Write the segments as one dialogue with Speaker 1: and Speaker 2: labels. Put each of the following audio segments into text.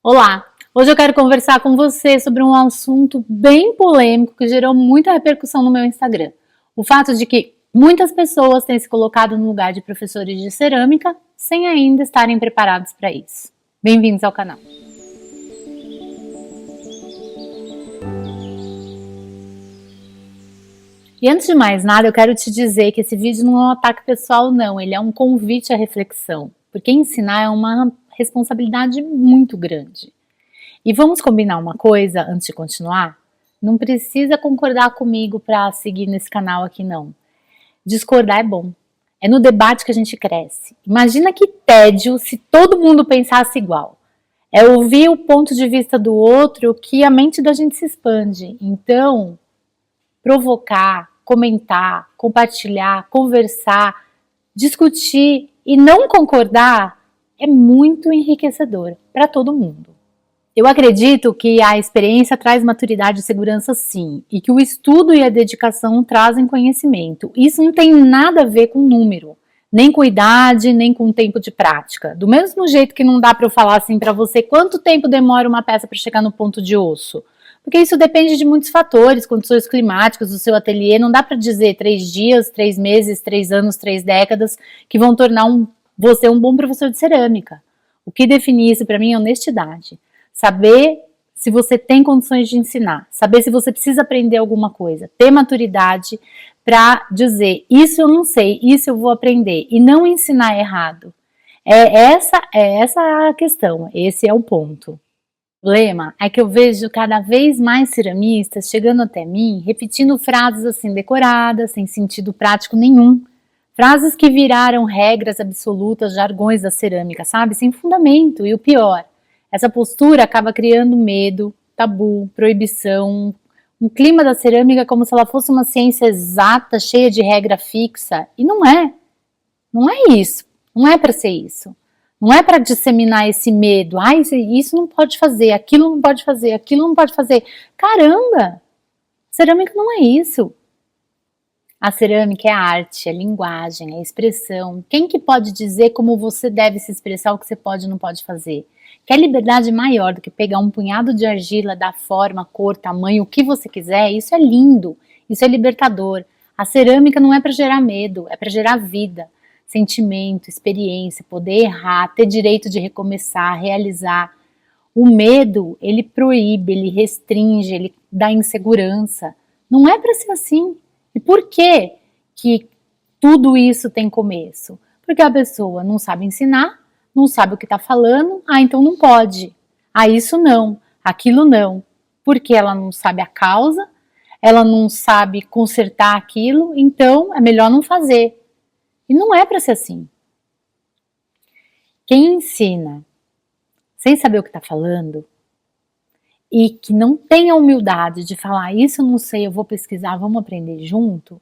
Speaker 1: Olá! Hoje eu quero conversar com você sobre um assunto bem polêmico que gerou muita repercussão no meu Instagram. O fato de que muitas pessoas têm se colocado no lugar de professores de cerâmica sem ainda estarem preparados para isso. Bem-vindos ao canal! E antes de mais nada, eu quero te dizer que esse vídeo não é um ataque pessoal não, ele é um convite à reflexão, porque ensinar é uma responsabilidade muito grande. E vamos combinar uma coisa antes de continuar? Não precisa concordar comigo para seguir nesse canal aqui não. Discordar é bom. É no debate que a gente cresce. Imagina que tédio se todo mundo pensasse igual. É ouvir o ponto de vista do outro que a mente da gente se expande. Então, provocar, comentar, compartilhar, conversar, discutir e não concordar é muito enriquecedor para todo mundo. Eu acredito que a experiência traz maturidade e segurança sim, e que o estudo e a dedicação trazem conhecimento. Isso não tem nada a ver com número, nem com idade, nem com tempo de prática. Do mesmo jeito que não dá para eu falar assim para você quanto tempo demora uma peça para chegar no ponto de osso. Porque isso depende de muitos fatores, condições climáticas do seu ateliê. Não dá para dizer 3 dias, 3 meses, 3 anos, 3 décadas que vão tornar você um bom professor de cerâmica. O que define isso para mim é honestidade. Saber se você tem condições de ensinar, saber se você precisa aprender alguma coisa, ter maturidade para dizer isso eu não sei, isso eu vou aprender e não ensinar errado. Essa a questão, esse é o ponto. O problema é que eu vejo cada vez mais ceramistas chegando até mim repetindo frases assim decoradas, sem sentido prático nenhum. Frases que viraram regras absolutas, jargões da cerâmica, sabe? Sem fundamento. E o pior, essa postura acaba criando medo, tabu, proibição, um clima da cerâmica como se ela fosse uma ciência exata, cheia de regra fixa. E não é. Não é isso. Não é para ser isso. Não é para disseminar esse medo. Ah, isso não pode fazer, aquilo não pode fazer, aquilo não pode fazer. Caramba! Cerâmica não é isso. A cerâmica é arte, é linguagem, é expressão. Quem que pode dizer como você deve se expressar, o que você pode e não pode fazer? Quer liberdade maior do que pegar um punhado de argila, dar forma, cor, tamanho, o que você quiser? Isso é lindo, isso é libertador. A cerâmica não é para gerar medo, é para gerar vida, sentimento, experiência, poder errar, ter direito de recomeçar, realizar. O medo, ele proíbe, ele restringe, ele dá insegurança. Não é para ser assim. E por que que tudo isso tem começo? Porque a pessoa não sabe ensinar, não sabe o que está falando, então não pode. Isso não, aquilo não. Porque ela não sabe a causa, ela não sabe consertar aquilo, então é melhor não fazer. E não é para ser assim. Quem ensina sem saber o que está falando e que não tem a humildade de falar isso eu não sei, eu vou pesquisar, vamos aprender junto,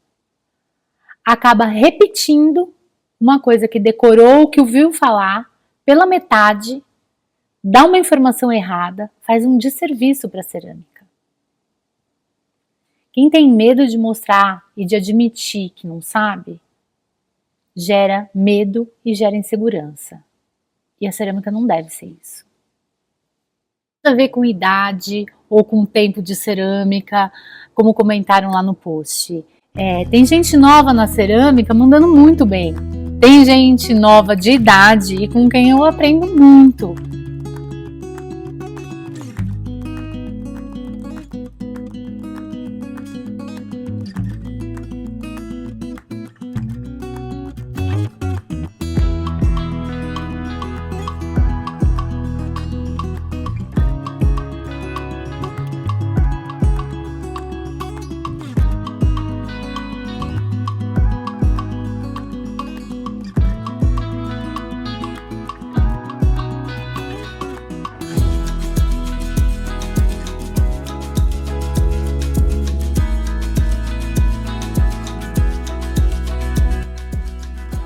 Speaker 1: acaba repetindo uma coisa que decorou, que ouviu falar pela metade, dá uma informação errada, faz um desserviço para a cerâmica. Quem tem medo de mostrar e de admitir que não sabe, gera medo e gera insegurança. E a cerâmica não deve ser isso. Não tem a ver com idade ou com tempo de cerâmica, como comentaram lá no post. Tem gente nova na cerâmica mandando muito bem. Tem gente nova de idade e com quem eu aprendo muito.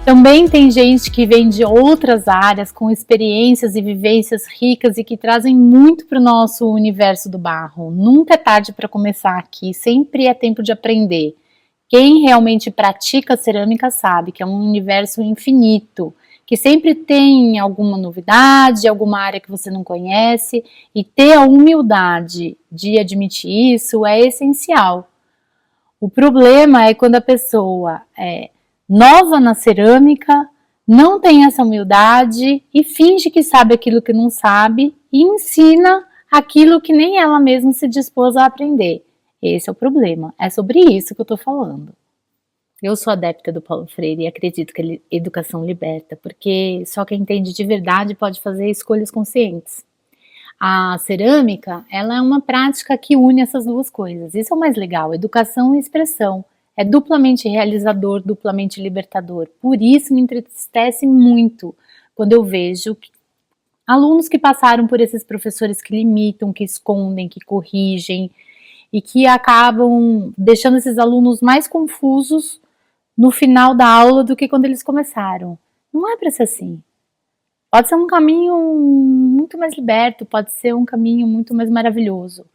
Speaker 1: Também tem gente que vem de outras áreas com experiências e vivências ricas e que trazem muito para o nosso universo do barro. Nunca é tarde para começar aqui, sempre é tempo de aprender. Quem realmente pratica cerâmica sabe que é um universo infinito, que sempre tem alguma novidade, alguma área que você não conhece, e ter a humildade de admitir isso é essencial. O problema é quando a pessoa é nova na cerâmica, não tem essa humildade e finge que sabe aquilo que não sabe e ensina aquilo que nem ela mesma se dispôs a aprender. Esse é o problema, é sobre isso que eu estou falando. Eu sou adepta do Paulo Freire e acredito que a educação liberta, porque só quem entende de verdade pode fazer escolhas conscientes. A cerâmica, ela é uma prática que une essas duas coisas. Isso é o mais legal, educação e expressão. É duplamente realizador, duplamente libertador. Por isso me entristece muito quando eu vejo alunos que passaram por esses professores que limitam, que escondem, que corrigem e que acabam deixando esses alunos mais confusos no final da aula do que quando eles começaram. Não é para ser assim. Pode ser um caminho muito mais liberto, pode ser um caminho muito mais maravilhoso,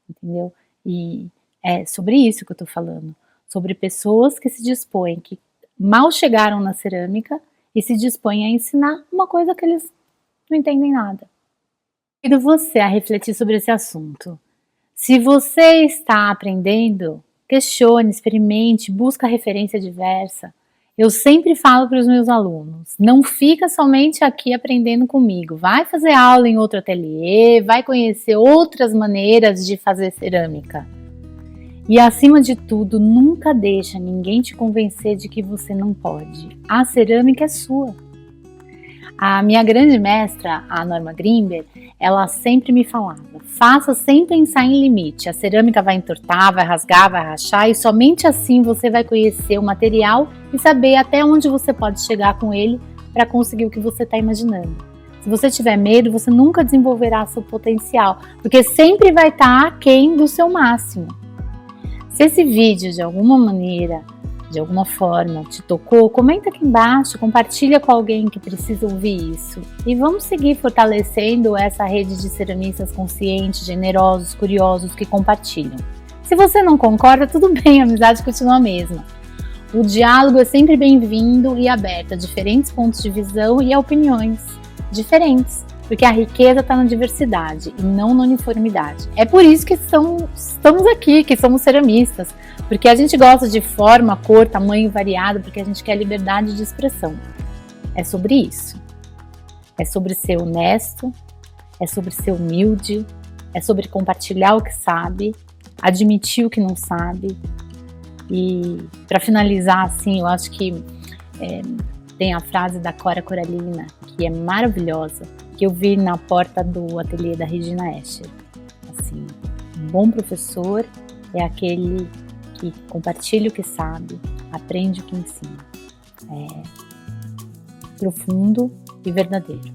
Speaker 1: entendeu? E é sobre isso que eu tô falando. Sobre pessoas que se dispõem, que mal chegaram na cerâmica e se dispõem a ensinar uma coisa que eles não entendem nada. Convido você a refletir sobre esse assunto. Se você está aprendendo, questione, experimente, busque referência diversa. Eu sempre falo para os meus alunos, não fica somente aqui aprendendo comigo, vai fazer aula em outro ateliê, vai conhecer outras maneiras de fazer cerâmica. E acima de tudo, nunca deixa ninguém te convencer de que você não pode. A cerâmica é sua. A minha grande mestra, a Norma Grimber, ela sempre me falava, faça sem pensar em limite, a cerâmica vai entortar, vai rasgar, vai rachar e somente assim você vai conhecer o material e saber até onde você pode chegar com ele para conseguir o que você está imaginando. Se você tiver medo, você nunca desenvolverá seu potencial, porque sempre vai estar aquém do seu máximo. Se esse vídeo de alguma maneira, de alguma forma, te tocou, comenta aqui embaixo, compartilha com alguém que precisa ouvir isso. E vamos seguir fortalecendo essa rede de ceramistas conscientes, generosos, curiosos que compartilham. Se você não concorda, tudo bem, a amizade continua a mesma. O diálogo é sempre bem-vindo e aberto a diferentes pontos de visão e a opiniões diferentes, porque a riqueza está na diversidade e não na uniformidade. É por isso que estamos aqui, que somos ceramistas, porque a gente gosta de forma, cor, tamanho variado, porque a gente quer liberdade de expressão. É sobre isso. É sobre ser honesto, é sobre ser humilde, é sobre compartilhar o que sabe, admitir o que não sabe. E para finalizar, assim, eu acho que tem a frase da Cora Coralina, que é maravilhosa, que eu vi na porta do ateliê da Regina Escher. Assim, um bom professor é aquele que compartilha o que sabe, aprende o que ensina. É profundo e verdadeiro.